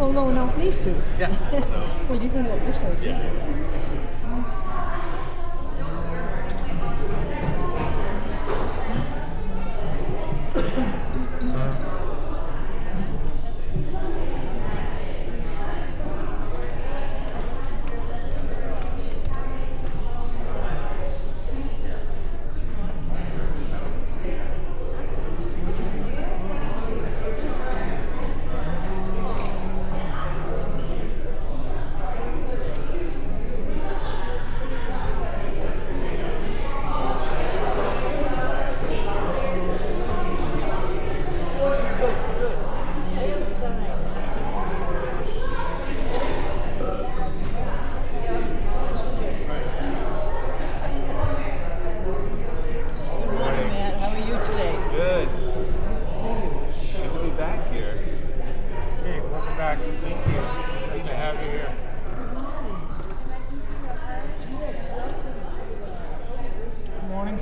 Well, no one else needs to. Yeah. So, Well, you can walk this way. yeah. Good morning, Matt. How are you today? Good. Good to be back here. Okay, welcome back. Thank you. Great to have you here. Good morning.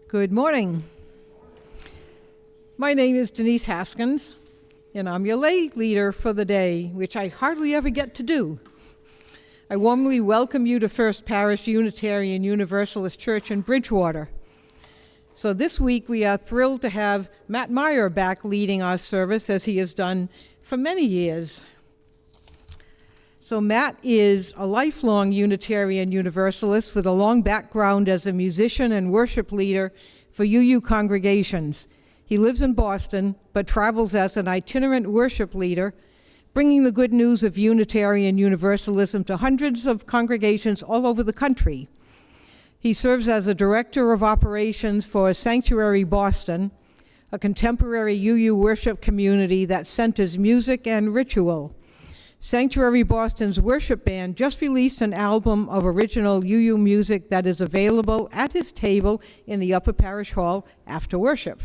Good morning. My name is Denise Haskins, and I'm your lay leader for the day, which I hardly ever get to do. I warmly welcome you to First Parish Unitarian Universalist Church in Bridgewater. So this week we are thrilled to have Matt Meyer back leading our service, as he has done for many years. So Matt is a lifelong Unitarian Universalist with a long background as a musician and worship leader for UU congregations. He lives in Boston, but travels as an itinerant worship leader, bringing the good news of Unitarian Universalism to hundreds of congregations all over the country. He serves as a director of operations for Sanctuary Boston, a contemporary UU worship community that centers music and ritual. Sanctuary Boston's worship band just released an album of original UU music that is available at his table in the Upper Parish Hall after worship.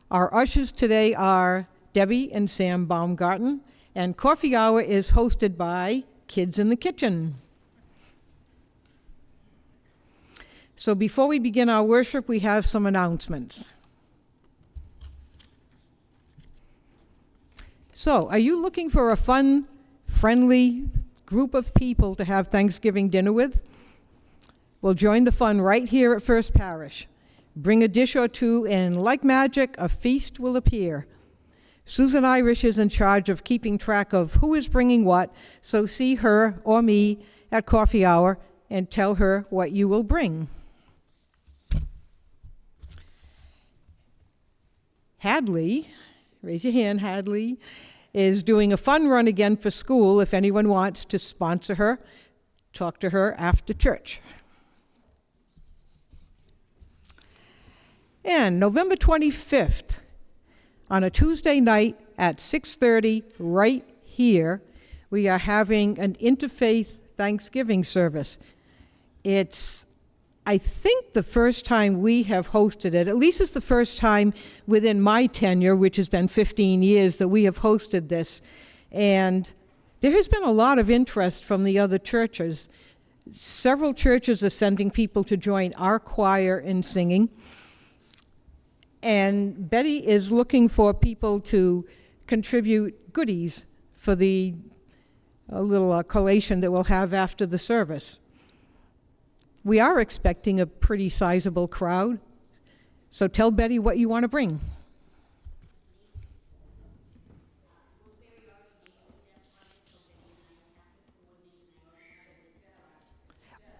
Our ushers today are Debbie and Sam Baumgarten, and coffee hour is hosted by Kids in the Kitchen. So before we begin our worship, we have some announcements. So, are you looking for a fun, friendly group of people to have Thanksgiving dinner with? Well, join the fun right here at First Parish. Bring a dish or two, and like magic, a feast will appear. Susan Irish is in charge of keeping track of who is bringing what, so see her or me at coffee hour and tell her what you will bring. Hadley, raise your hand, Hadley, is doing a fun run again for school if anyone wants to sponsor her. Talk to her after church. And November 25th, on a Tuesday night at 6:30 right here, we are having an interfaith Thanksgiving service. It's, I think, the first time we have hosted it. At least it's the first time within my tenure, which has been 15 years, that we have hosted this. And there has been a lot of interest from the other churches. Several churches are sending people to join our choir in singing. And Betty is looking for people to contribute goodies for the little collation that we'll have after the service. We are expecting a pretty sizable crowd, so tell Betty what you want to bring.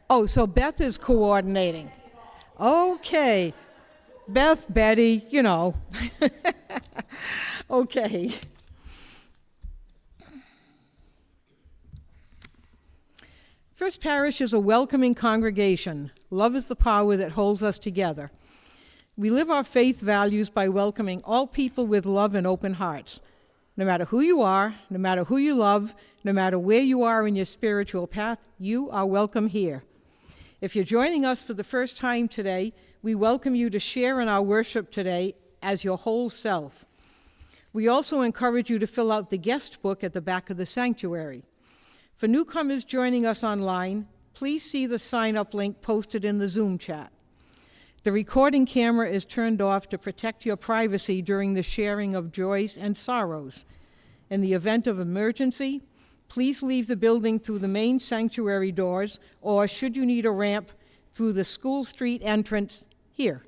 Oh, so Beth is coordinating. Okay. Beth, Betty, you know. Okay. First Parish is a welcoming congregation. Love is the power that holds us together. We live our faith values by welcoming all people with love and open hearts. No matter who you are, no matter who you love, no matter where you are in your spiritual path, you are welcome here. If you're joining us for the first time today, we welcome you to share in our worship today as your whole self. We also encourage you to fill out the guest book at the back of the sanctuary. For newcomers joining us online, please see the sign-up link posted in the Zoom chat. The recording camera is turned off to protect your privacy during the sharing of joys and sorrows. In the event of emergency, please leave the building through the main sanctuary doors, or should you need a ramp, through the School Street entrance here.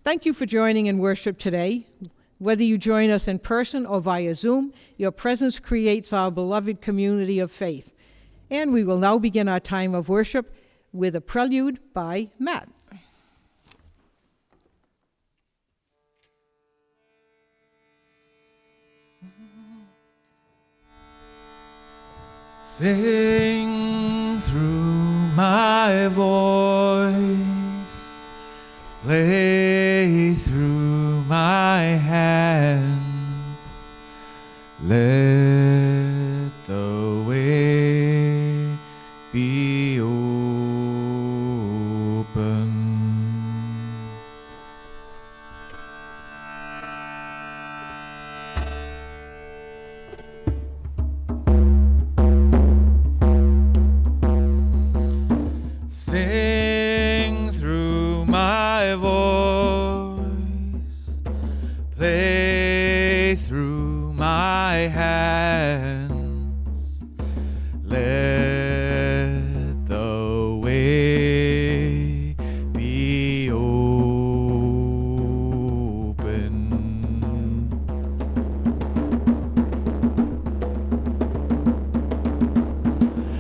Thank you for joining in worship today. Whether you join us in person or via Zoom, your presence creates our beloved community of faith. And we will now begin our time of worship with a prelude by Matt. Sing through my voice, play through my hands, let the way be open. Sing through my voice, play through my hands, let the way be open.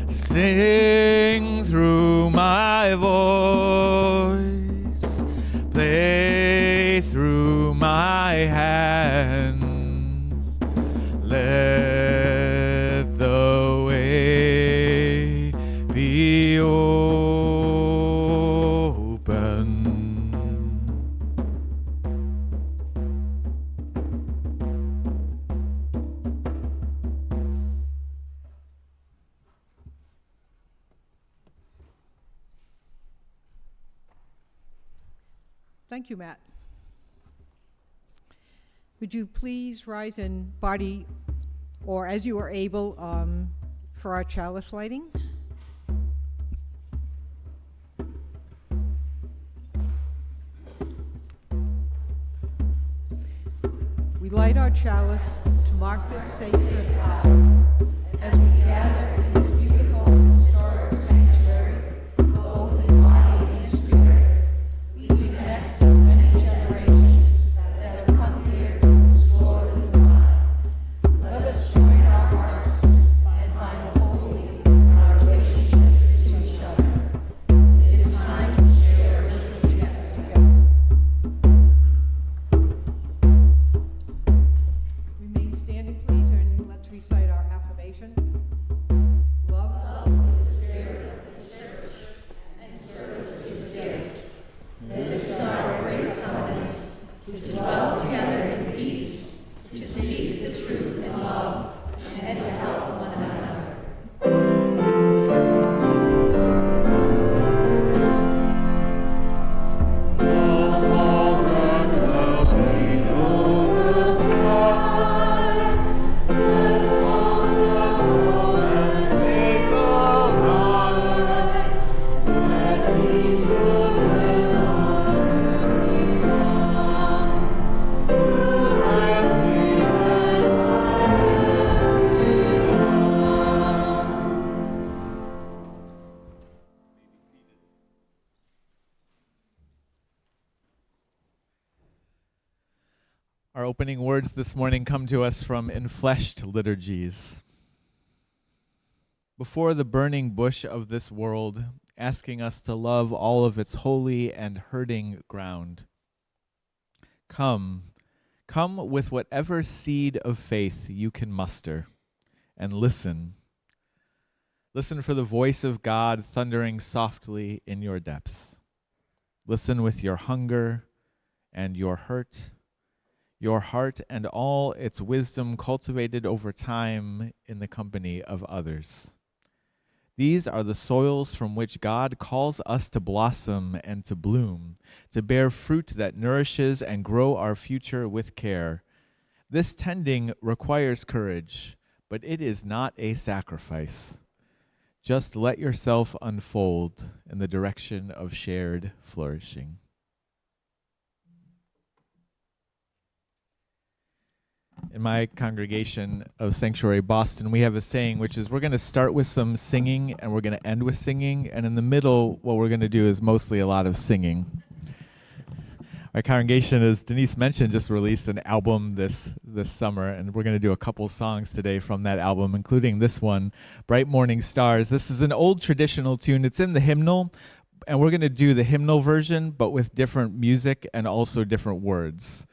Sing through my voice, play through my hands, let the way be open. Thank you, Matt. Would you please rise in body, or as you are able, for our chalice lighting? We light our chalice to mark this sacred hour as we gather in this beautiful historic sanctuary, both in body and spirit. We connect to many generations that have come here to explore the divine. Let us join our hearts and find the holy in our relationship to each other. It is time to share ritual together. Remain standing, please, and let's recite our affirmation. Love is the spirit of this church, and service is gift. This is our great covenant, to dwell together in peace, to seek the truth in love, and to help one another. The songs of opening words this morning come to us from Enfleshed Liturgies. Before the burning bush of this world, asking us to love all of its holy and hurting ground. Come with whatever seed of faith you can muster, and listen. Listen for the voice of God thundering softly in your depths. Listen with your hunger and your hurt, your heart and all its wisdom cultivated over time in the company of others. These are the soils from which God calls us to blossom and to bloom, to bear fruit that nourishes and grow our future with care. This tending requires courage, but it is not a sacrifice. Just let yourself unfold in the direction of shared flourishing. In my congregation of Sanctuary Boston, we have a saying, which is we're going to start with some singing and we're going to end with singing. And in the middle, what we're going to do is mostly a lot of singing. Our congregation, as Denise mentioned, just released an album this summer, and we're going to do a couple songs today from that album, including this one, Bright Morning Stars. This is an old traditional tune. It's in the hymnal, and we're going to do the hymnal version, but with different music and also different words.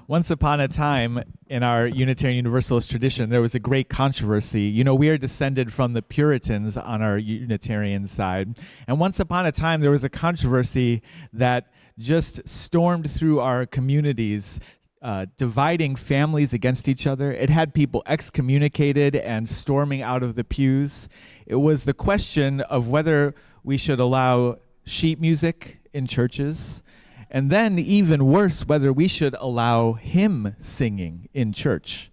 Once upon a time in our Unitarian Universalist tradition, there was a great controversy. You know, we are descended from the Puritans on our Unitarian side. And once upon a time, there was a controversy that just stormed through our communities, dividing families against each other. It had people excommunicated and storming out of the pews. It was the question of whether we should allow sheet music in churches. And then, even worse, whether we should allow hymn singing in church.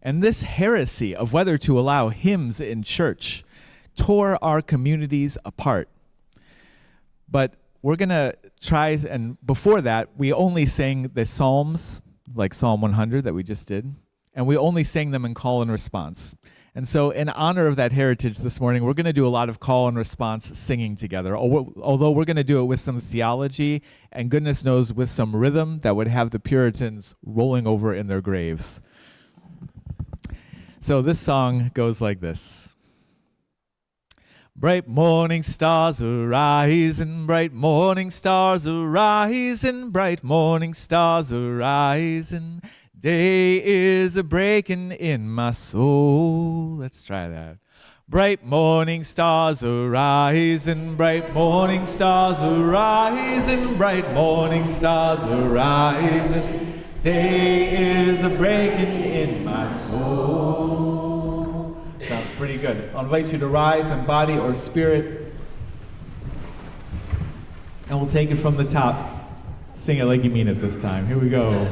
And this heresy of whether to allow hymns in church tore our communities apart. But we're going to try, and before that, we only sang the Psalms, like Psalm 100 that we just did, and we only sang them in call and response. And so in honor of that heritage this morning, we're going to do a lot of call and response singing together, although we're going to do it with some theology and goodness knows with some rhythm that would have the Puritans rolling over in their graves. So this song goes like this. Bright morning stars arise, and bright morning stars arise, and bright morning stars arise, and day is a breaking in my soul. Let's try that. Bright morning stars arise, and bright morning stars arise, and bright morning stars arise, and day is a breaking in my soul. Sounds pretty good. I'll invite you to rise in body or spirit, and we'll take it from the top. Sing it like you mean it this time. Here we go.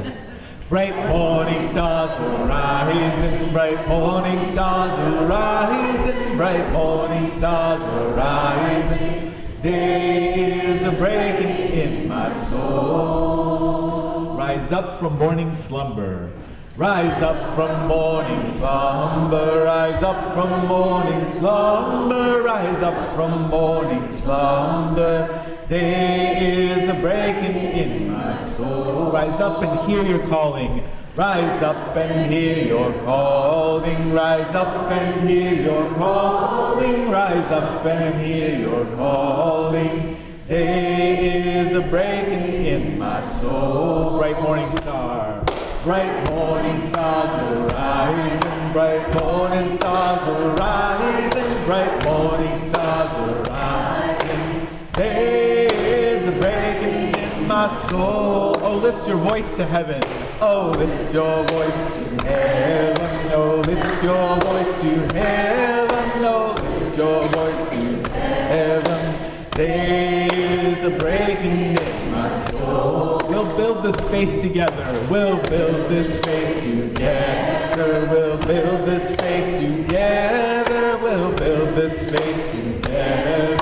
Bright morning stars arise, and bright morning stars arise, and bright morning stars arise, and day is a breaking in my soul. Rise up from morning slumber, rise up from morning slumber, rise up from morning slumber, rise up from morning slumber. Day is a breaking in my soul. Rise up and hear your calling. Rise up and hear your calling. Rise up and hear your calling. Rise up and hear your calling. Day is a breaking in my soul. Bright morning star. Bright morning stars arise, and bright morning stars arise, and bright morning stars arise, and day is a breaking in my soul. Oh, lift your voice to heaven. Oh, lift your voice to heaven. Oh, lift your voice to heaven. Oh, lift your voice to heaven. Day is a breaking in my soul. We'll build this faith together. We'll build this faith together. We'll build this faith together. We'll build this faith together.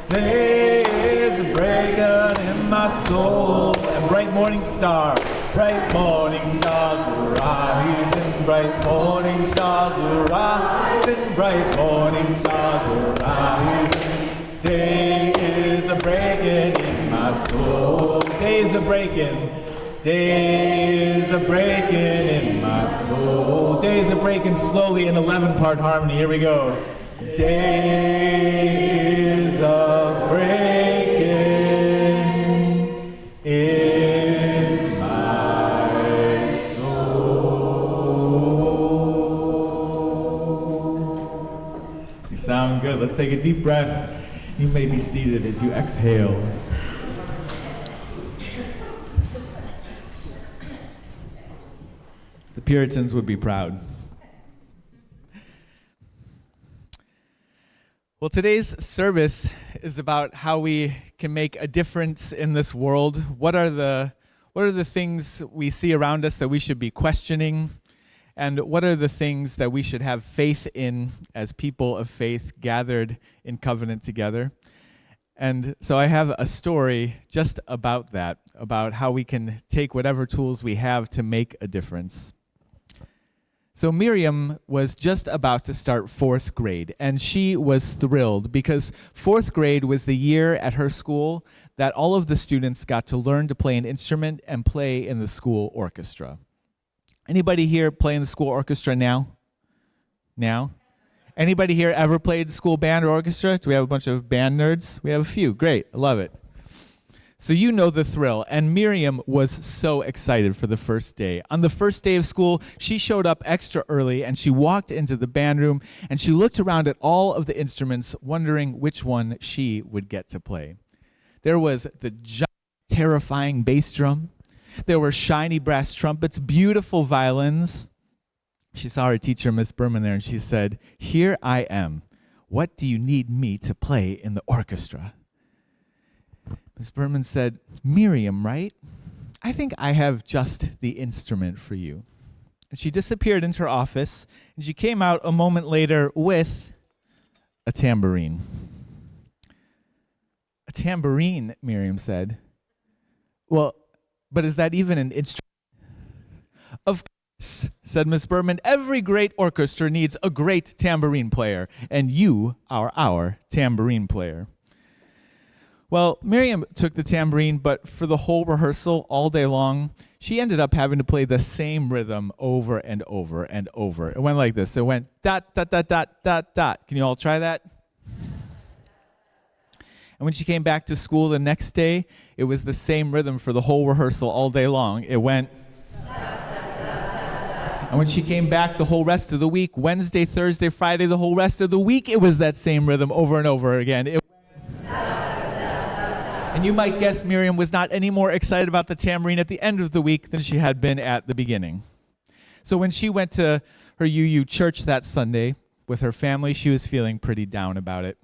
Day is a breaking in my soul. And bright morning star, bright morning stars arise, and bright morning stars arise, and bright morning stars arise. Day is a breaking in my soul. Days are breaking. Days are breaking in my soul. Days are breaking slowly in 11-part harmony. Here we go. Days are breaking in my soul. You sound good. Let's take a deep breath. You may be seated as you exhale. The Puritans would be proud. Well, today's service is about how we can make a difference in this world. What are the things we see around us that we should be questioning? And what are the things that we should have faith in as people of faith gathered in covenant together? And so I have a story just about that, about how we can take whatever tools we have to make a difference. So Miriam was just about to start 4th grade, and she was thrilled because 4th grade was the year at her school that all of the students got to learn to play an instrument and play in the school orchestra. Anybody here play in the school orchestra now? Now? Anybody here ever played school band or orchestra? Do we have a bunch of band nerds? We have a few. Great. I love it. So you know the thrill, and Miriam was so excited for the first day. On the first day of school, she showed up extra early, and she walked into the band room, and she looked around at all of the instruments, wondering which one she would get to play. There was the giant, terrifying bass drum. There were shiny brass trumpets, beautiful violins. She saw her teacher, Miss Berman, there, and she said, "Here I am. What do you need me to play in the orchestra?" Miss Berman said, "Miriam, right? I think I have just the instrument for you." And she disappeared into her office, and she came out a moment later with a tambourine. "A tambourine," Miriam said. "Well, but is that even an instrument?" "Of course," said Miss Berman. "Every great orchestra needs a great tambourine player, and you are our tambourine player." Well, Miriam took the tambourine, but for the whole rehearsal, all day long, she ended up having to play the same rhythm over and over and over. It went like this. It went dot, dot, dot, dot, dot, dot. Can you all try that? And when she came back to school the next day, it was the same rhythm for the whole rehearsal all day long. It went... And when she came back the whole rest of the week, Wednesday, Thursday, Friday, the whole rest of the week, it was that same rhythm over and over again. And you might guess Miriam was not any more excited about the tambourine at the end of the week than she had been at the beginning. So when she went to her UU church that Sunday with her family, she was feeling pretty down about it.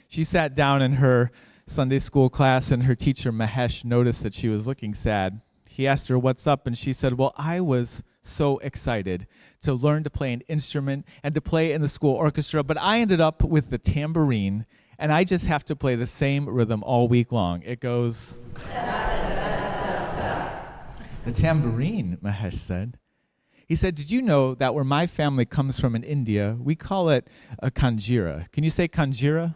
She sat down in her Sunday school class, and her teacher, Mahesh, noticed that she was looking sad. He asked her, "What's up?" And she said, "Well, I was so excited to learn to play an instrument and to play in the school orchestra, but I ended up with the tambourine, and I just have to play the same rhythm all week long. It goes..." "The tambourine," Mahesh said. He said, "Did you know that where my family comes from in India, we call it a kanjira?" Can you say kanjira?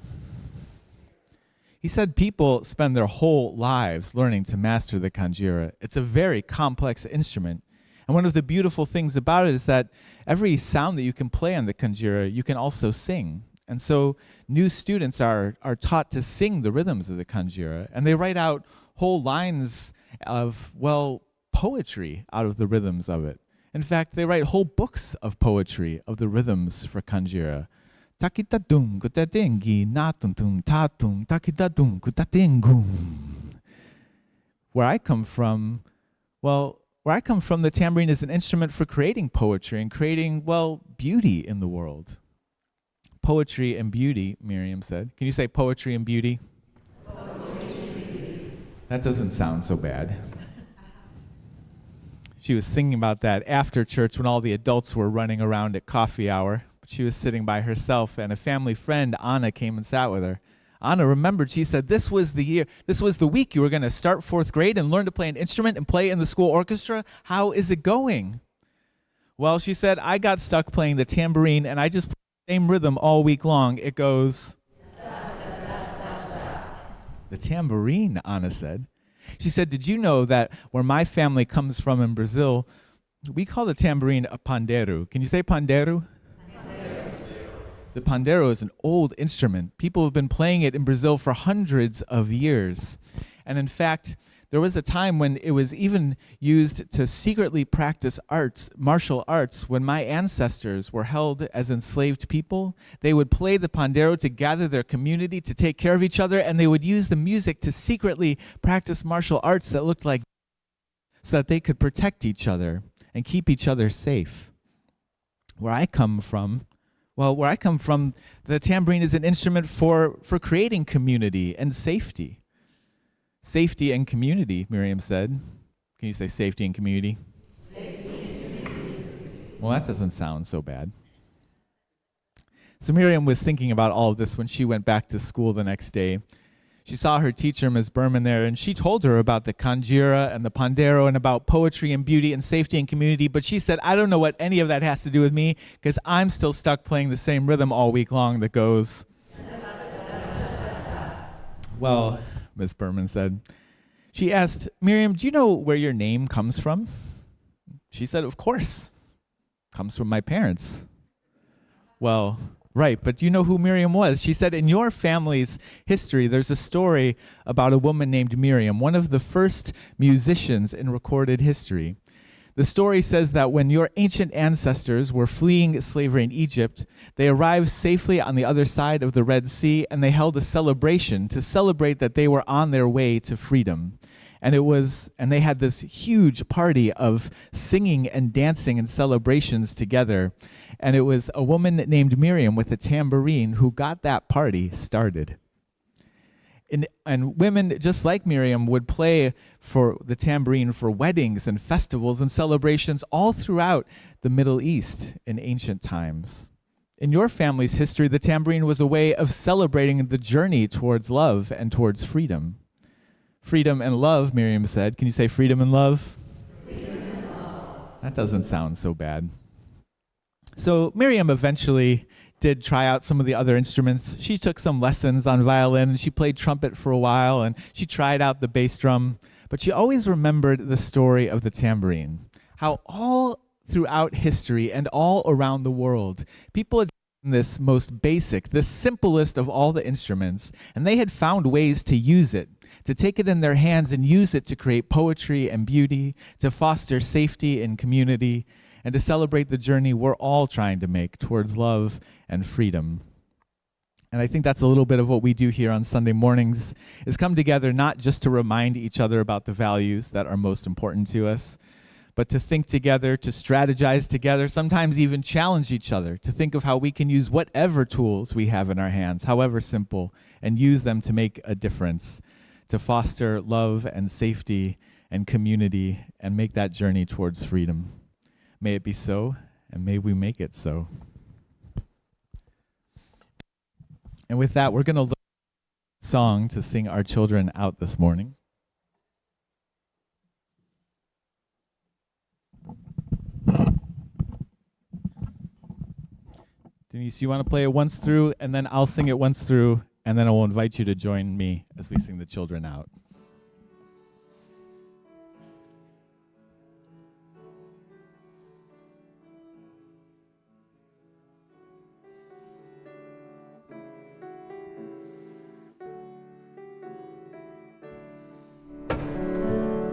He said people spend their whole lives learning to master the kanjira. It's a very complex instrument. And one of the beautiful things about it is that every sound that you can play on the kanjira, you can also sing. And so new students are taught to sing the rhythms of the kanjira, and they write out whole lines of, well, poetry out of the rhythms of it. In fact, they write whole books of poetry of the rhythms for kanjira. Takita-dum, kutatengi, natum-tum, tatum, takita-dum, kutatengum. Where I come from, the tambourine is an instrument for creating poetry and creating, well, beauty in the world. Poetry and beauty, Miriam said. Can you say poetry and beauty? Poetry. That doesn't sound so bad. She was thinking about that after church when all the adults were running around at coffee hour. But she was sitting by herself, and a family friend, Anna, came and sat with her. Anna remembered, she said, this was the week you were going to start 4th grade and learn to play an instrument and play in the school orchestra. How is it going? Well, she said, I got stuck playing the tambourine, and I just same rhythm all week long. It goes... The tambourine, Anna said. She said, did you know that where my family comes from in Brazil, we call the tambourine a pandeiro? Can you say pandeiro? The pandeiro is an old instrument. People have been playing it in Brazil for hundreds of years. And in fact, there was a time when it was even used to secretly practice arts, martial arts. When my ancestors were held as enslaved people, they would play the pandeiro to gather their community, to take care of each other, and they would use the music to secretly practice martial arts that looked like so that they could protect each other and keep each other safe. Where I come from, the tambourine is an instrument for creating community and safety. Safety and community, Miriam said. Can you say safety and community? Safety and community. Well, that doesn't sound so bad. So Miriam was thinking about all of this when she went back to school the next day. She saw her teacher, Ms. Berman, there, and she told her about the kanjira and the pandeiro and about poetry and beauty and safety and community, but she said, I don't know what any of that has to do with me because I'm still stuck playing the same rhythm all week long that goes... Well, Ms. Berman said. She asked, Miriam, do you know where your name comes from? She said, of course. Comes from my parents. Well, right, but do you know who Miriam was? She said, in your family's history, there's a story about a woman named Miriam, one of the first musicians in recorded history. The story says that when your ancient ancestors were fleeing slavery in Egypt, they arrived safely on the other side of the Red Sea, and they held a celebration to celebrate that they were on their way to freedom. And they had this huge party of singing and dancing and celebrations together. And it was a woman named Miriam with a tambourine who got that party started. And women, just like Miriam, would play for the tambourine for weddings and festivals and celebrations all throughout the Middle East in ancient times. In your family's history, the tambourine was a way of celebrating the journey towards love and towards freedom. Freedom and love, Miriam said. Can you say freedom and love? Freedom and love. That doesn't sound so bad. So Miriam eventually did try out some of the other instruments. She took some lessons on violin, and she played trumpet for a while, and she tried out the bass drum, but she always remembered the story of the tambourine, how all throughout history and all around the world, people had done this most basic, the simplest of all the instruments, and they had found ways to use it, to take it in their hands and use it to create poetry and beauty, to foster safety and community, and to celebrate the journey we're all trying to make towards love and freedom. And I think that's a little bit of what we do here on Sunday mornings, is come together not just to remind each other about the values that are most important to us, but to think together, to strategize together, sometimes even challenge each other, to think of how we can use whatever tools we have in our hands, however simple, and use them to make a difference, to foster love and safety and community, and make that journey towards freedom. May it be so, and may we make it so. And with that, we're going to look at a song to sing our children out this morning. Denise, you want to play it once through, and then I'll sing it once through, and then I will invite you to join me as we sing the children out.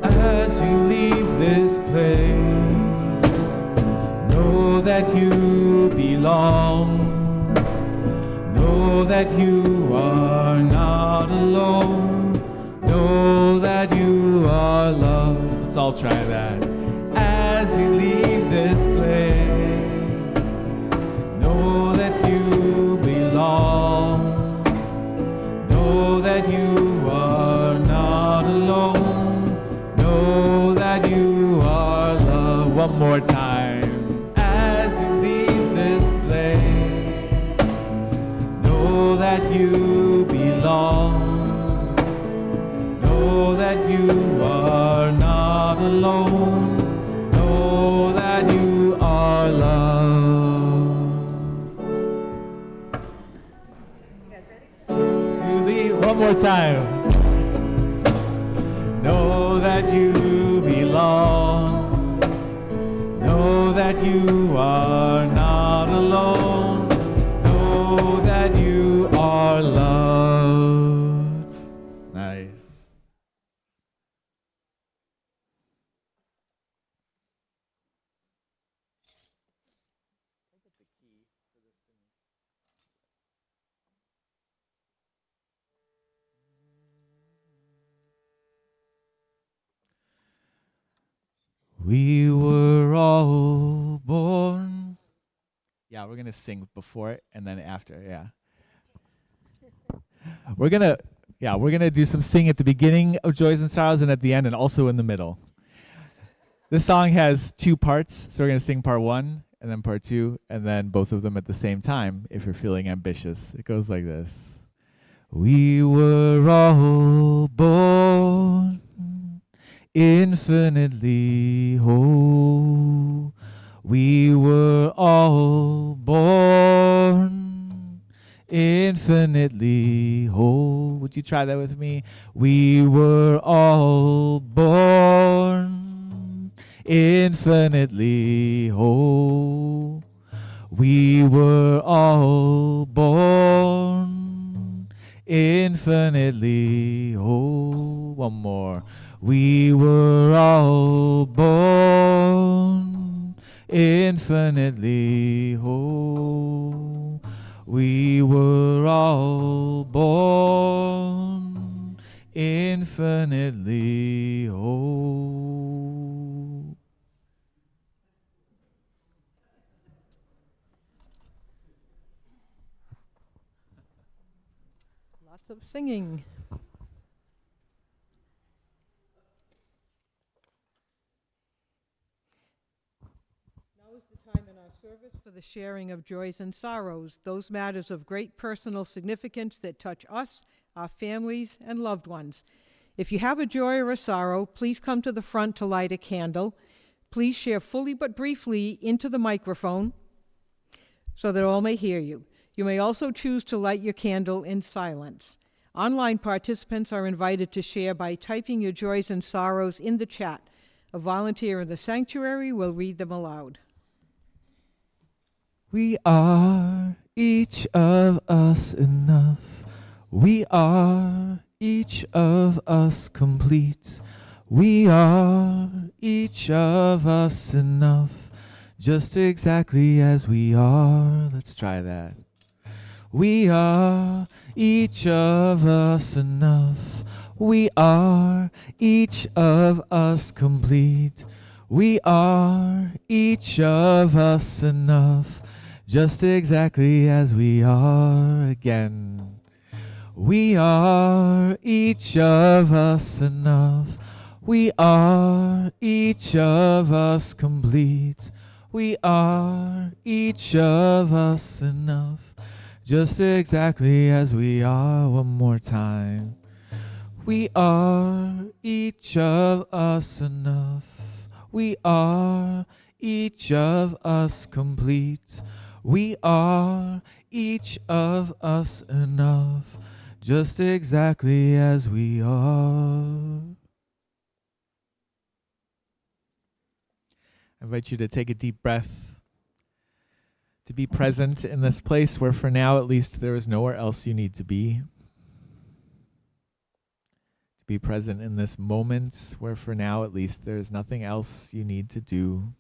As you leave this place, know that you belong. Know that you are not alone. Know that you are loved. Let's all try that. As you leave this place, know that you belong. Know that you are not alone. Know that you are loved. One more time. As you leave this place, know that you belong. Know that you are not alone. Know that you are loved. You guys ready? One more time. Know you are not alone. Know that you are loved. Nice. We were all born. Yeah, we're going to sing before it and then after. Yeah. We're going to do some sing at the beginning of Joys and Sorrows and at the end and also in the middle. This song has 2 parts, so we're going to sing part 1 and then part 2 and then both of them at the same time if you're feeling ambitious. It goes like this. We were all born infinitely whole. We were all born infinitely whole. Would you try that with me? We were all born infinitely whole. We were all born infinitely whole. One more. We were all born infinitely whole. We were all born infinitely whole. Lots of singing. Now is the time in our service for the sharing of joys and sorrows, those matters of great personal significance that touch us, our families, and loved ones. If you have a joy or a sorrow, please come to the front to light a candle. Please share fully but briefly into the microphone so that all may hear you. You may also choose to light your candle in silence. Online participants are invited to share by typing your joys and sorrows in the chat. A volunteer in the sanctuary will read them aloud. We are each of us enough. We are each of us complete. We are each of us enough, just exactly as we are. Let's try that. We are each of us enough. We are each of us complete. We are each of us enough, just exactly as we are. Again. We are each of us enough. We are each of us complete. We are each of us enough, just exactly as we are. One more time. We are each of us enough. We are each of us complete. We are each of us enough, just exactly as we are. I invite you to take a deep breath, to be present in this place where for now at least there is nowhere else you need to be. To be present in this moment where for now at least there is nothing else you need to do.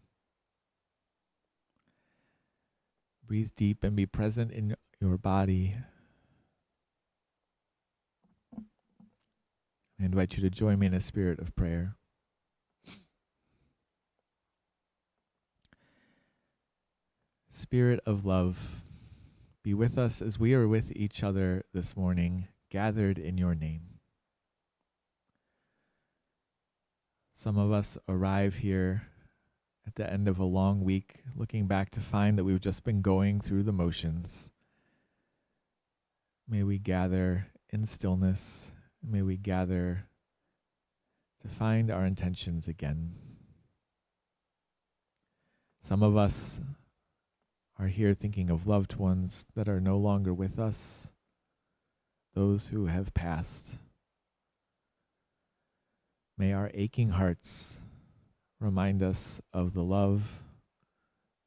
Breathe deep and be present in your body. I invite you to join me in a spirit of prayer. Spirit of love, be with us as we are with each other this morning, gathered in your name. Some of us arrive here at the end of a long week, looking back to find that we've just been going through the motions. May we gather in stillness. May we gather to find our intentions again. Some of us are here thinking of loved ones that are no longer with us, those who have passed. May our aching hearts remind us of the love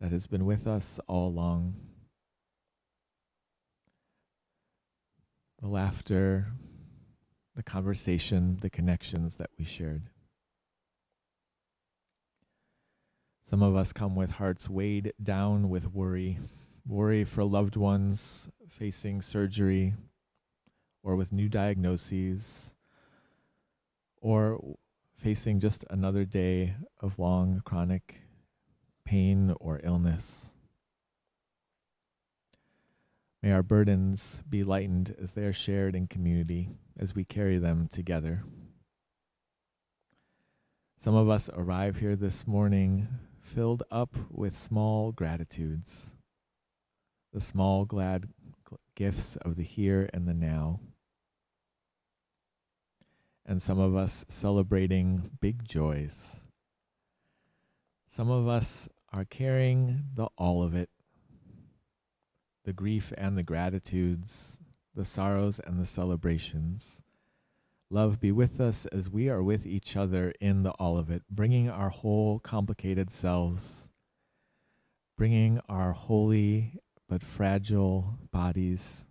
that has been with us all along. The laughter, the conversation, the connections that we shared. Some of us come with hearts weighed down with worry for loved ones facing surgery or with new diagnoses, or facing just another day of long chronic pain or illness. May our burdens be lightened as they are shared in community, as we carry them together. Some of us arrive here this morning filled up with small gratitudes, the small glad gifts of the here and the now. And some of us celebrating big joys. Some of us are carrying the all of it, the grief and the gratitudes, the sorrows and the celebrations. Love be with us as we are with each other in the all of it, bringing our whole complicated selves, bringing our holy but fragile bodies,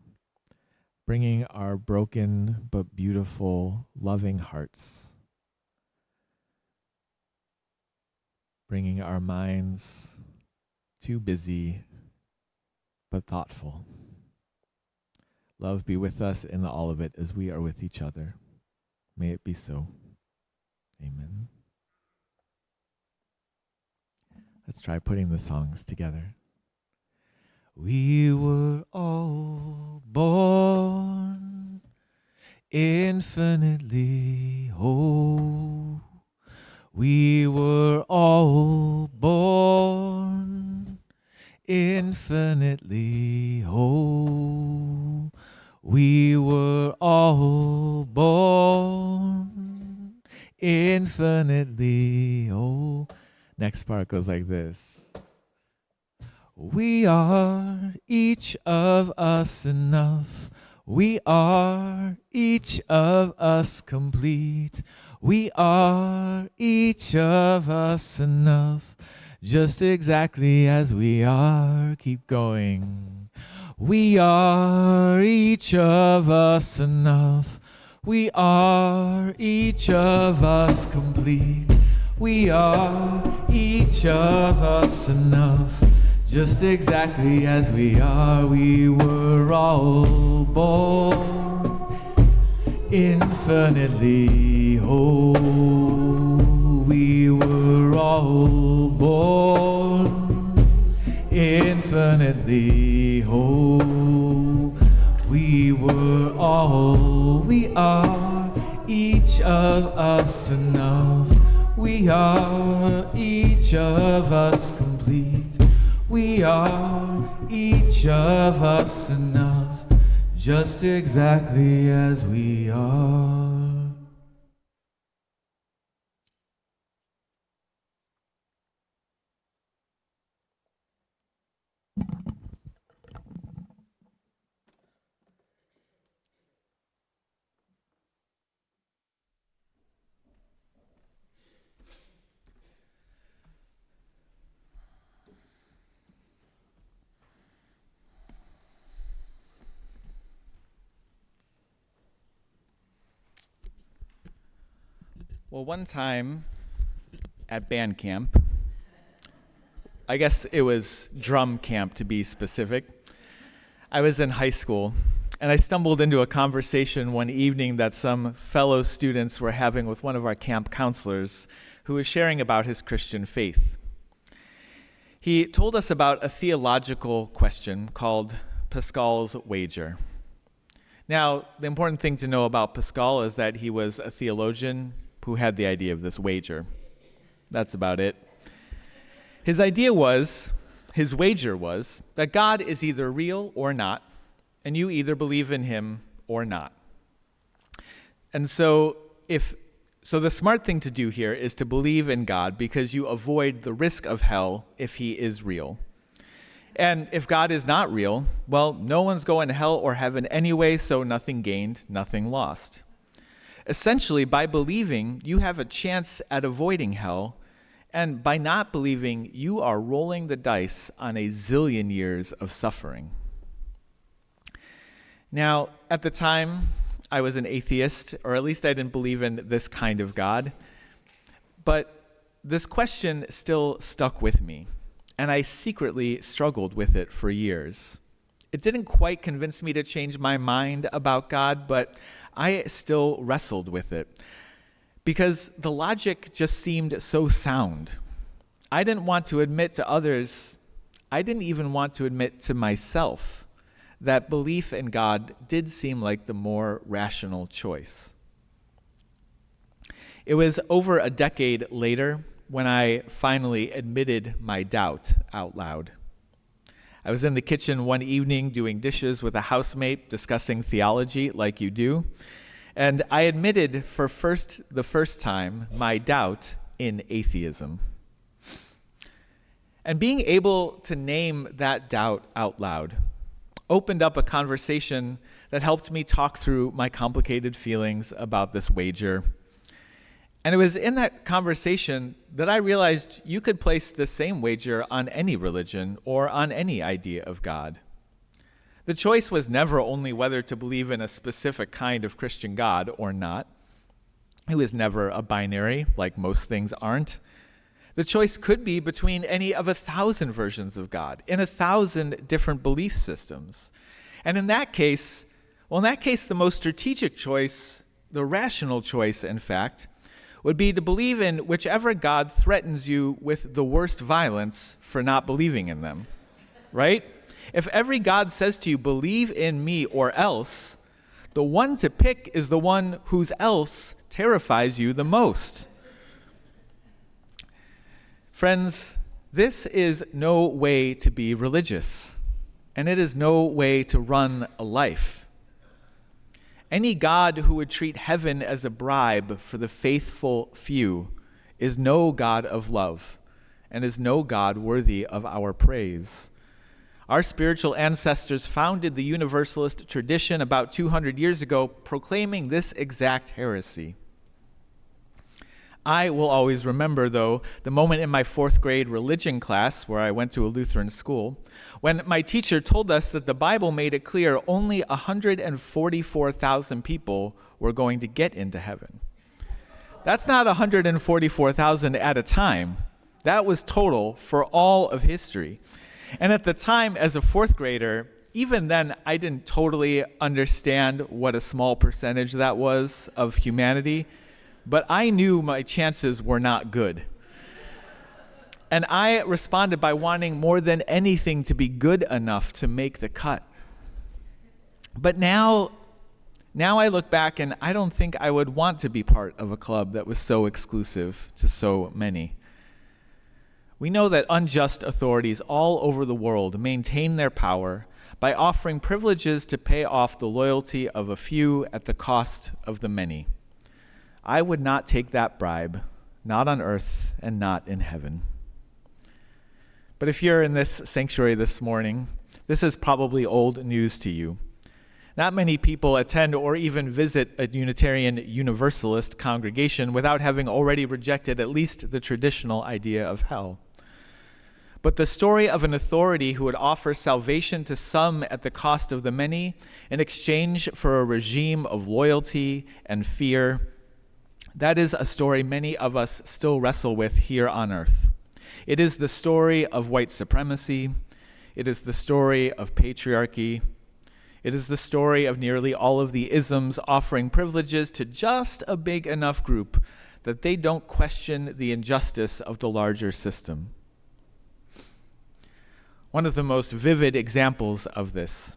bringing our broken but beautiful, loving hearts, bringing our minds too busy but thoughtful. Love be with us in the all of it as we are with each other. May it be so. Amen. Let's try putting the songs together. We were all born infinitely whole. We were all born infinitely whole. We were all born infinitely whole. Next part goes like this. We are each of us enough. We are each of us complete. We are each of us enough, just exactly as we are. Keep going. We are each of us enough. We are each of us complete. We are each of us enough, just exactly as we are. We were all born infinitely whole. We were all born infinitely whole. We are each of us enough. We are each of us complete. We are each of us enough, just exactly as we are. Well, one time at band camp, I guess it was drum camp to be specific, I was in high school, and I stumbled into a conversation one evening that some fellow students were having with one of our camp counselors who was sharing about his Christian faith. He told us about a theological question called Pascal's wager. Now, the important thing to know about Pascal is that he was a theologian who had the idea of this wager. That's about it. His wager was that God is either real or not, and you either believe in him or not. And so the smart thing to do here is to believe in God, because you avoid the risk of hell if he is real. And if God is not real, well, no one's going to hell or heaven anyway, so nothing gained, nothing lost. Essentially, by believing, you have a chance at avoiding hell, And by not believing, you are rolling the dice on a zillion years of suffering. Now, at the time, I was an atheist, or at least I didn't believe in this kind of God. But this question still stuck with me, and I secretly struggled with it for years. It didn't quite convince me to change my mind about God, but I still wrestled with it because the logic just seemed so sound. I didn't want to admit to others, I didn't even want to admit to myself that belief in God did seem like the more rational choice. It was over a decade later when I finally admitted my doubt out loud. I was in the kitchen one evening doing dishes with a housemate, discussing theology like you do, and I admitted for the first time my doubt in atheism. And being able to name that doubt out loud opened up a conversation that helped me talk through my complicated feelings about this wager. And it was in that conversation that I realized you could place the same wager on any religion or on any idea of God. The choice was never only whether to believe in a specific kind of Christian God or not. It was never a binary, like most things aren't. The choice could be between any of 1,000 versions of God in 1,000 different belief systems. And in that case, the most strategic choice, the rational choice, in fact, would be to believe in whichever God threatens you with the worst violence for not believing in them, right? If every God says to you, believe in me or else, the one to pick is the one whose else terrifies you the most. Friends, this is no way to be religious, and it is no way to run a life. Any God who would treat heaven as a bribe for the faithful few is no God of love, and is no God worthy of our praise. Our spiritual ancestors founded the Universalist tradition about 200 years ago, proclaiming this exact heresy. I will always remember, though, the moment in my 4th grade religion class, where I went to a Lutheran school, when my teacher told us that the Bible made it clear only 144,000 people were going to get into heaven. That's not 144,000 at a time. That was total for all of history. And at the time, as a 4th grader, even then, I didn't totally understand what a small percentage that was of humanity, but I knew my chances were not good. And I responded by wanting more than anything to be good enough to make the cut. But now I look back and I don't think I would want to be part of a club that was so exclusive to so many. We know that unjust authorities all over the world maintain their power by offering privileges to pay off the loyalty of a few at the cost of the many. I would not take that bribe, not on earth and not in heaven. But if you're in this sanctuary this morning, this is probably old news to you. Not many people attend or even visit a Unitarian Universalist congregation without having already rejected at least the traditional idea of hell. But the story of an authority who would offer salvation to some at the cost of the many in exchange for a regime of loyalty and fear, that is a story many of us still wrestle with here on earth. It is the story of white supremacy. It is the story of patriarchy. It is the story of nearly all of the isms offering privileges to just a big enough group that they don't question the injustice of the larger system. One of the most vivid examples of this,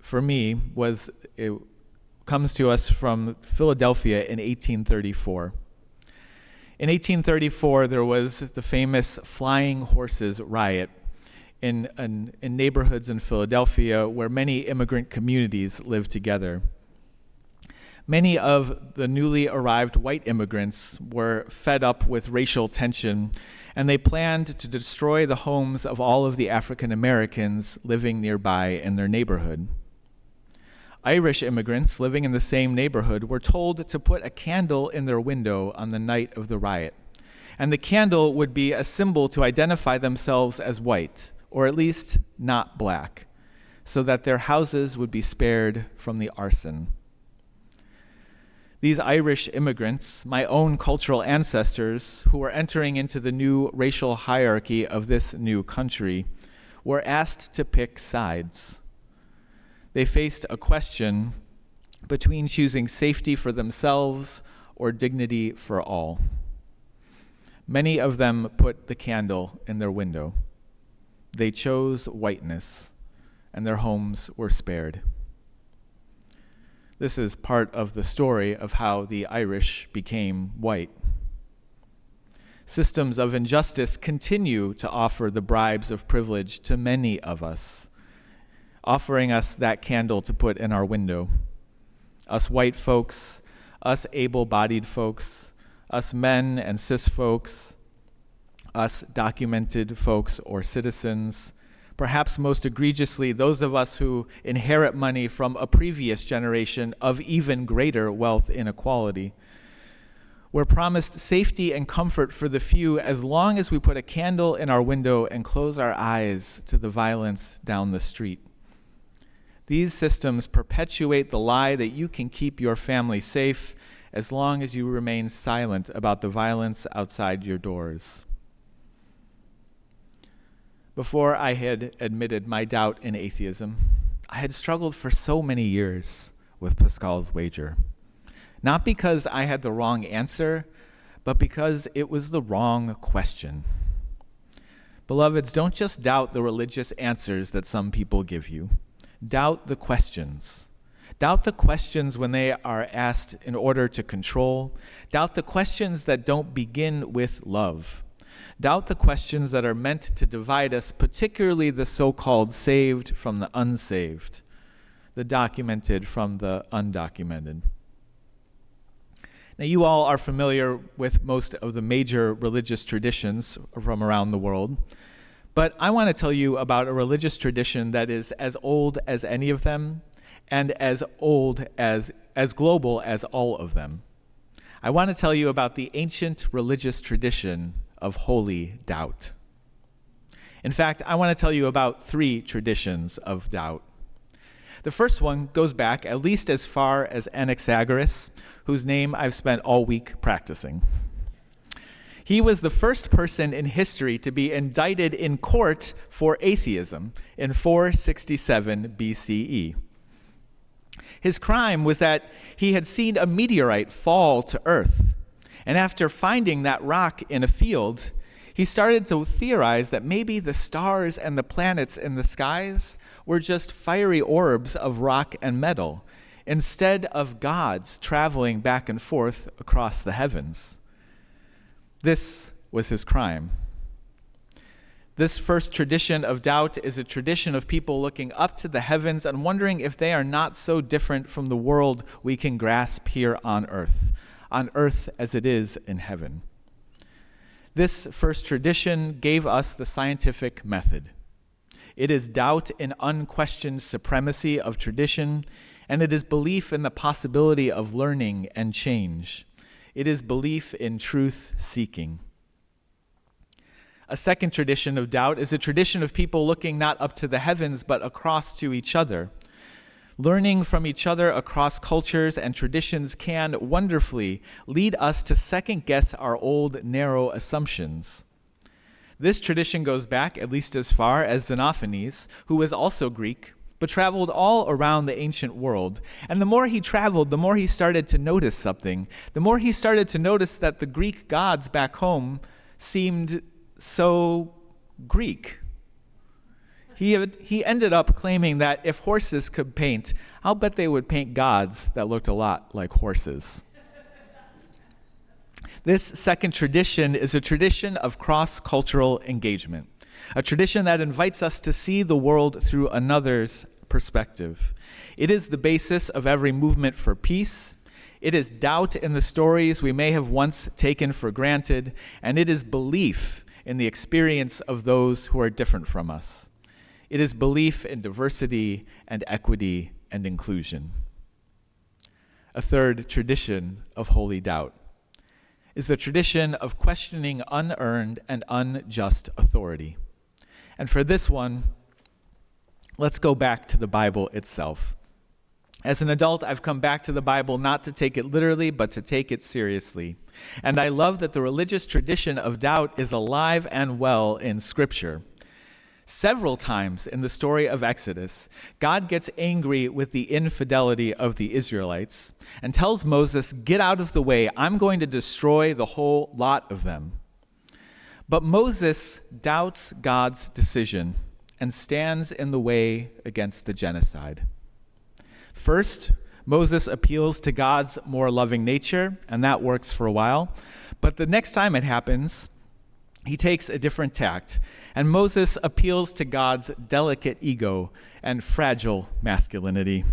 for me, comes to us from Philadelphia in 1834. In 1834, there was the famous Flying Horses Riot in neighborhoods in Philadelphia where many immigrant communities lived together. Many of the newly arrived white immigrants were fed up with racial tension, and they planned to destroy the homes of all of the African Americans living nearby in their neighborhood. Irish immigrants living in the same neighborhood were told to put a candle in their window on the night of the riot, And the candle would be a symbol to identify themselves as white, or at least not black, so that their houses would be spared from the arson. These Irish immigrants, my own cultural ancestors, who were entering into the new racial hierarchy of this new country, were asked to pick sides. They faced a question between choosing safety for themselves or dignity for all. Many of them put the candle in their window. They chose whiteness, and their homes were spared. This is part of the story of how the Irish became white. Systems of injustice continue to offer the bribes of privilege to many of us, offering us that candle to put in our window. Us white folks, us able-bodied folks, us men and cis folks, us documented folks or citizens, perhaps most egregiously, those of us who inherit money from a previous generation of even greater wealth inequality. We're promised safety and comfort for the few as long as we put a candle in our window and close our eyes to the violence down the street. These systems perpetuate the lie that you can keep your family safe as long as you remain silent about the violence outside your doors. Before I had admitted my doubt in atheism, I had struggled for so many years with Pascal's wager. Not because I had the wrong answer, but because it was the wrong question. Beloveds, don't just doubt the religious answers that some people give you. Doubt the questions. Doubt the questions when they are asked in order to control. Doubt the questions that don't begin with love. Doubt the questions that are meant to divide us, particularly the so-called saved from the unsaved, the documented from the undocumented. Now, you all are familiar with most of the major religious traditions from around the world, but I want to tell you about a religious tradition that is as old as any of them and as global as all of them. I want to tell you about the ancient religious tradition of holy doubt. In fact, I want to tell you about 3 traditions of doubt. The first one goes back at least as far as Anaxagoras, whose name I've spent all week practicing. He was the first person in history to be indicted in court for atheism in 467 BCE. His crime was that he had seen a meteorite fall to Earth, and after finding that rock in a field, he started to theorize that maybe the stars and the planets in the skies were just fiery orbs of rock and metal, instead of gods traveling back and forth across the heavens. This was his crime. This first tradition of doubt is a tradition of people looking up to the heavens and wondering if they are not so different from the world we can grasp here on earth as it is in heaven. This first tradition gave us the scientific method. It is doubt in unquestioned supremacy of tradition, and it is belief in the possibility of learning and change. It is belief in truth-seeking. A second tradition of doubt is a tradition of people looking not up to the heavens, but across to each other. Learning from each other across cultures and traditions can wonderfully lead us to second-guess our old, narrow assumptions. This tradition goes back at least as far as Xenophanes, who was also Greek, but traveled all around the ancient world. And the more he traveled, the more he started to notice something. The more he started to notice that the Greek gods back home seemed so Greek. He ended up claiming that if horses could paint, I'll bet they would paint gods that looked a lot like horses. This second tradition is a tradition of cross-cultural engagement, a tradition that invites us to see the world through another's perspective. It is the basis of every movement for peace. It is doubt in the stories we may have once taken for granted, and it is belief in the experience of those who are different from us. It is belief in diversity and equity and inclusion. A third tradition of holy doubt. is the tradition of questioning unearned and unjust authority. And for this one, let's go back to the Bible itself. As an adult, I've come back to the Bible not to take it literally, but to take it seriously. And I love that the religious tradition of doubt is alive and well in Scripture. Several times in the story of Exodus, God gets angry with the infidelity of the Israelites and tells Moses, "Get out of the way. I'm going to destroy the whole lot of them." But Moses doubts God's decision and stands in the way against the genocide. First, Moses appeals to God's more loving nature, and that works for a while. But the next time it happens, he takes a different tact, and Moses appeals to God's delicate ego and fragile masculinity.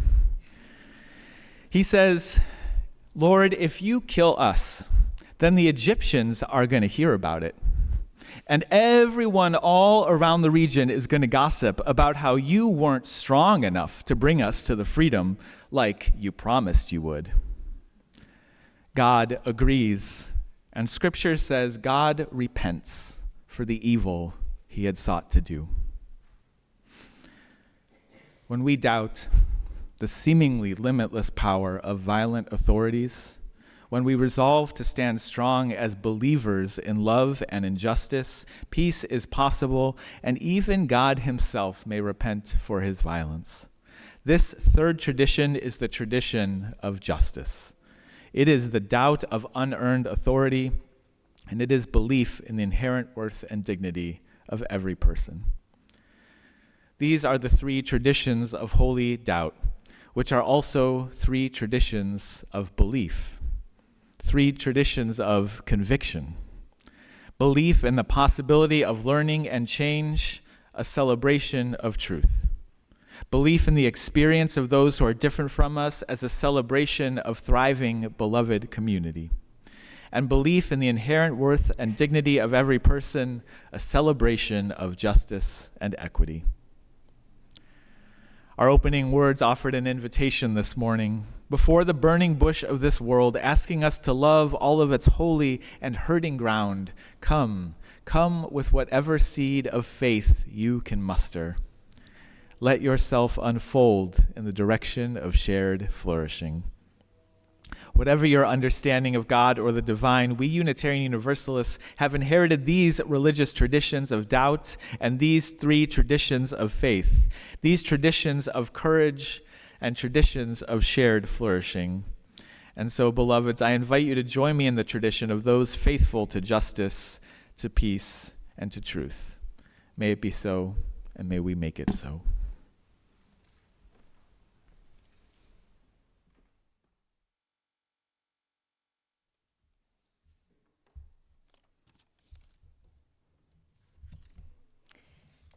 He says, "Lord, if you kill us, then the Egyptians are going to hear about it. And everyone all around the region is going to gossip about how you weren't strong enough to bring us to the freedom like you promised you would." God agrees, and Scripture says God repents for the evil he had sought to do. When we doubt the seemingly limitless power of violent authorities, when we resolve to stand strong as believers in love and in justice, peace is possible, and even God himself may repent for his violence. This third tradition is the tradition of justice. It is the doubt of unearned authority, and it is belief in the inherent worth and dignity of every person. These are the three traditions of holy doubt, which are also three traditions of belief. Three traditions of conviction: belief in the possibility of learning and change, a celebration of truth; belief in the experience of those who are different from us as a celebration of thriving, beloved community; and belief in the inherent worth and dignity of every person, a celebration of justice and equity. Our opening words offered an invitation this morning before the burning bush of this world, asking us to love all of its holy and hurting ground. Come with whatever seed of faith you can muster. Let yourself unfold in the direction of shared flourishing. Whatever your understanding of God or the divine, we Unitarian Universalists have inherited these religious traditions of doubt and these three traditions of faith, these traditions of courage and traditions of shared flourishing. And so, beloveds, I invite you to join me in the tradition of those faithful to justice, to peace, and to truth. May it be so, and may we make it so.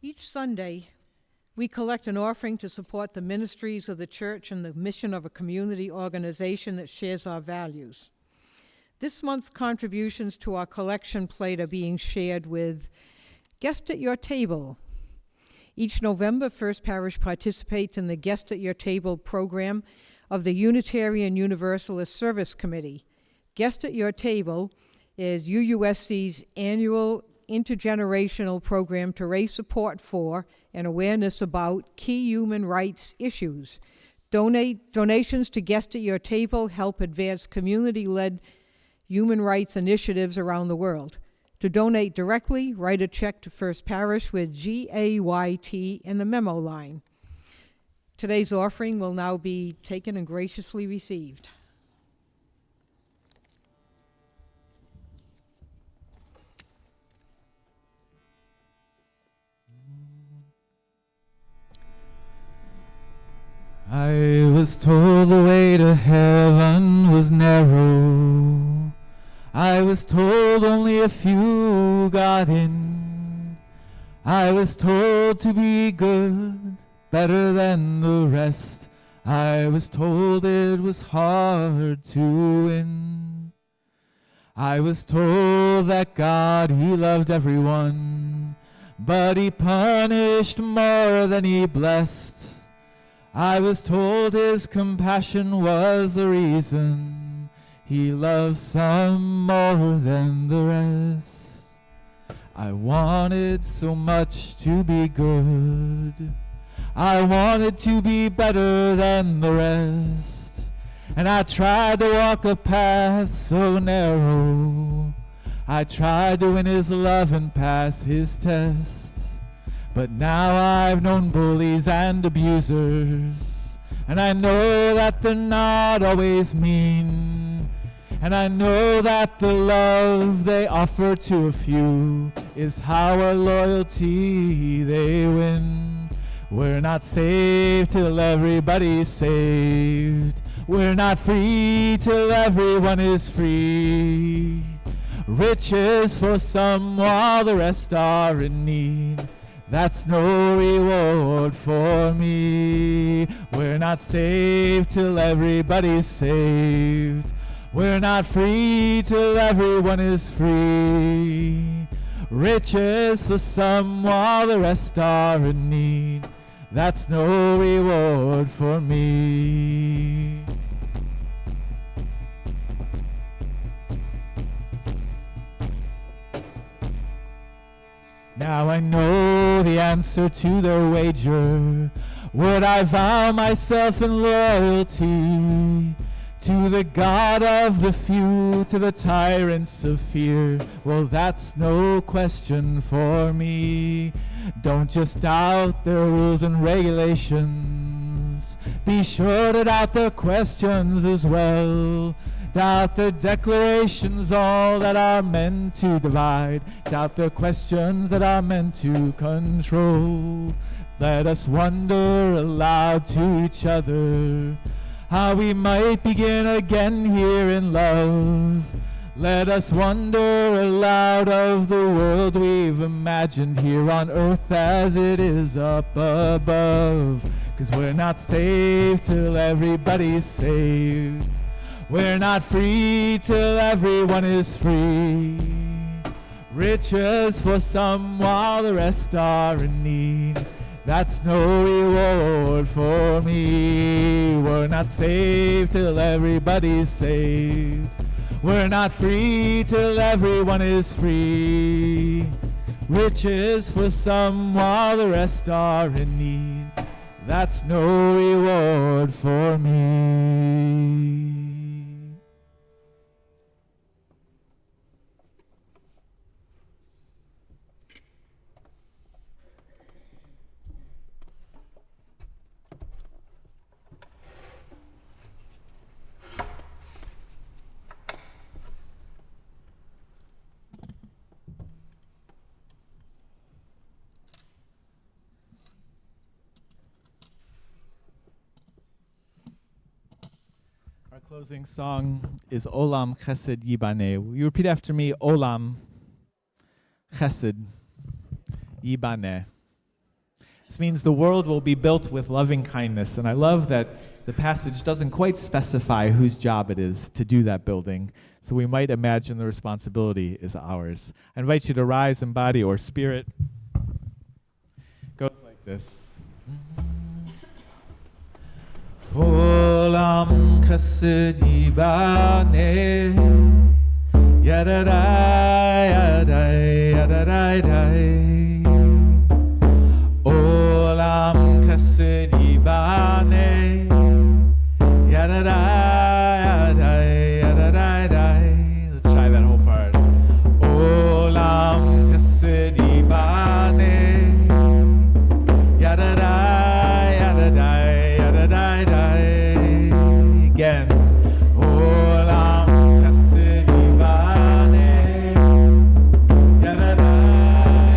Each Sunday, we collect an offering to support the ministries of the church and the mission of a community organization that shares our values. This month's contributions to our collection plate are being shared with Guest at Your Table. Each November, First Parish participates in the Guest at Your Table program of the Unitarian Universalist Service Committee. Guest at Your Table is UUSC's annual intergenerational program to raise support for and awareness about key human rights issues. Donations to Guest at Your Table help advance community-led human rights initiatives around the world. To donate directly, write a check to First Parish with GAYT in the memo line. Today's offering will now be taken and graciously received. I was told the way to heaven was narrow. I was told only a few got in. I was told to be good, better than the rest. I was told it was hard to win. I was told that God, he loved everyone, but he punished more than he blessed. I was told his compassion was the reason He loves some more than the rest. I wanted so much to be good. I wanted to be better than the rest. And I tried to walk a path so narrow. I tried to win his love and pass his test. But now I've known bullies and abusers, and I know that they're not always mean. And I know that the love they offer to a few is how our loyalty they win. We're not saved till everybody's saved. We're not free till everyone is free. Riches for some while the rest are in need. That's no reward for me. We're not saved till everybody's saved. We're not free till everyone is free. Riches for some while the rest are in need. That's no reward for me. Now I know the answer to their wager. Would I vow myself in loyalty to the God of the few, to the tyrants of fear? Well, that's no question for me. Don't just doubt their rules and regulations. Be sure to doubt their questions as well. Doubt their declarations, all that are meant to divide. Doubt their questions that are meant to control. Let us wonder aloud to each other how we might begin again here in love. Let us wonder aloud of the world we've imagined here on earth as it is up above. 'Cause we're not saved till everybody's saved. We're not free till everyone is free. Riches for some while the rest are in need. That's no reward for me. We're not saved till everybody's saved. We're not free till everyone is free. Riches for some while the rest are in need. That's no reward for me. Our closing song is Olam Chesed Yibaneh. Will you repeat after me? Olam Chesed Yibaneh. This means the world will be built with loving kindness. And I love that the passage doesn't quite specify whose job it is to do that building. So we might imagine the responsibility is ours. I invite you to rise in body or spirit. It goes like this. Olam Chesed Yibaneh, Yadadai, Yadai, Yadadai. Olam Chesed Yibaneh, Yadadai, Yadai, Yadadai. Let's try that whole part. Olam Chesed Yibaneh, Yadadai, Yadadai. Again. Olam Chesed Yibaneh, Yadadai,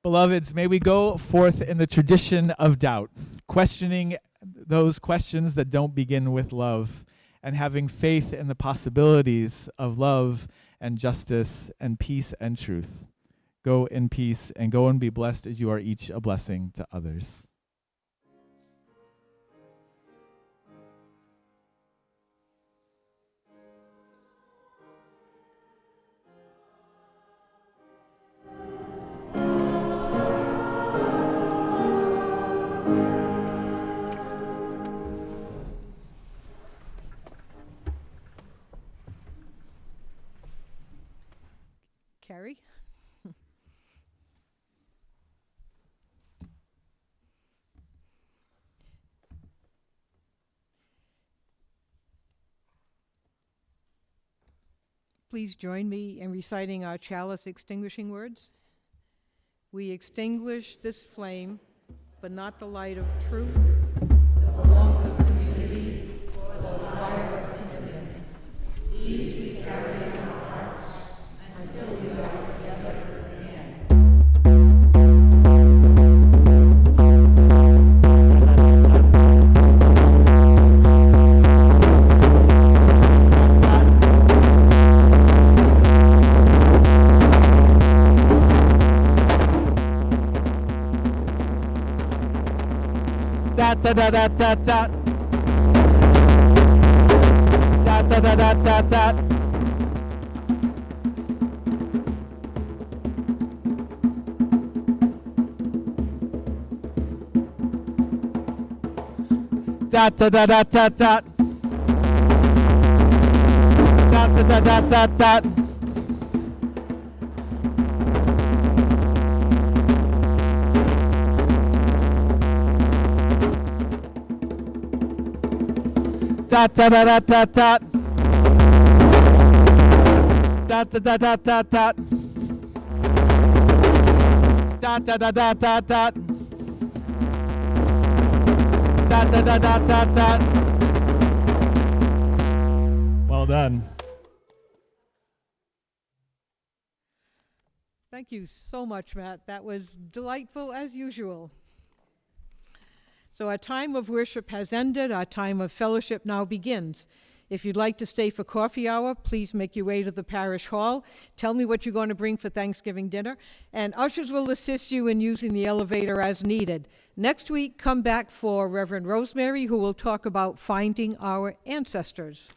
Beloveds, may we go forth in the tradition of doubt, questioning those questions that don't begin with love, and having faith in the possibilities of love and justice and peace and truth. Go in peace and go and be blessed as you are each a blessing to others. Carrie? Please join me in reciting our chalice extinguishing words. We extinguish this flame, but not the light of truth, but the warmth of community, or the fire of commitment. These we carry in our hearts until we are together again. Da da da da da da. Da da da da da da. Da da da da da da. Da da da da da da. Da da da da da da. Da da da da da da. Da da da da da da. Da da da da da da. Well done. Thank you so much, Matt. That was delightful as usual. So our time of worship has ended. Our time of fellowship now begins. If you'd like to stay for coffee hour, please make your way to the parish hall. Tell me what you're going to bring for Thanksgiving dinner, and ushers will assist you in using the elevator as needed. Next week, come back for Reverend Rosemary, who will talk about finding our ancestors.